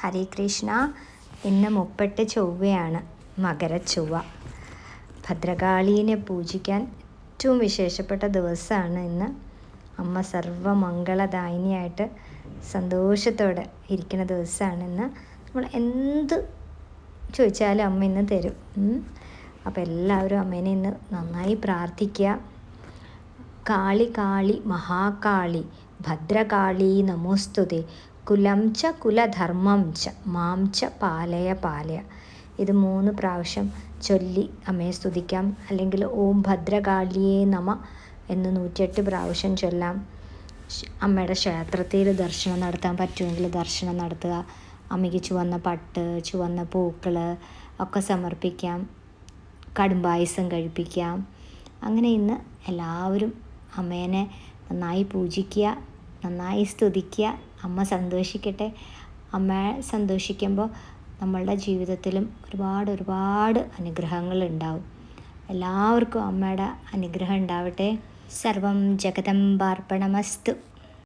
ഹരേ കൃഷ്ണ. ഇന്ന് 38 ചൊവ്വയാണ്, മകരച്ചൊവ്വ. ഭദ്രകാളീനെ പൂജിക്കാൻ ഏറ്റവും വിശേഷപ്പെട്ട ദിവസമാണ് ഇന്ന്. അമ്മ സർവമംഗളദായിനിയായിട്ട് സന്തോഷത്തോടെ ഇരിക്കുന്ന ദിവസമാണ് ഇന്ന്. നമ്മൾ എന്ത് ചോദിച്ചാലും അമ്മ ഇന്ന് തരും. അപ്പോൾ എല്ലാവരും അമ്മേനെ ഇന്ന് നന്നായി പ്രാർത്ഥിക്കുക. കാളി കാളി മഹാകാളി ഭദ്രകാളി നമോസ്തുതേ, കുലം ച കുലധർമ്മം ച മാം ച പാലയ പാലയ. ഇത് 3 പ്രാവശ്യം ചൊല്ലി അമ്മയെ സ്തുതിക്കാം. അല്ലെങ്കിൽ ഓം ഭദ്രകാളിയേ നമ എന്ന് 108 പ്രാവശ്യം ചൊല്ലാം. അമ്മയുടെ ക്ഷേത്രത്തിൽ ദർശനം നടത്താൻ പറ്റുമെങ്കിൽ ദർശനം നടത്തുക. അമ്മയ്ക്ക് ചുവന്ന പട്ട്, ചുവന്ന പൂക്കൾ ഒക്കെ സമർപ്പിക്കാം. കടുംപായസം കഴിപ്പിക്കാം. അങ്ങനെ ഇന്ന് എല്ലാവരും അമ്മേനെ നന്നായി പൂജിക്കുക, നന്നായി സ്തുതിക്കുക. അമ്മ സന്തോഷിക്കട്ടെ. അമ്മ സന്തോഷിക്കുമ്പോൾ നമ്മളുടെ ജീവിതത്തിലും ഒരുപാട് അനുഗ്രഹങ്ങൾ ഉണ്ടാവും. എല്ലാവർക്കും അമ്മയുടെ അനുഗ്രഹം ഉണ്ടാവട്ടെ. സർവം ജഗദംബാർപ്പണമസ്തു.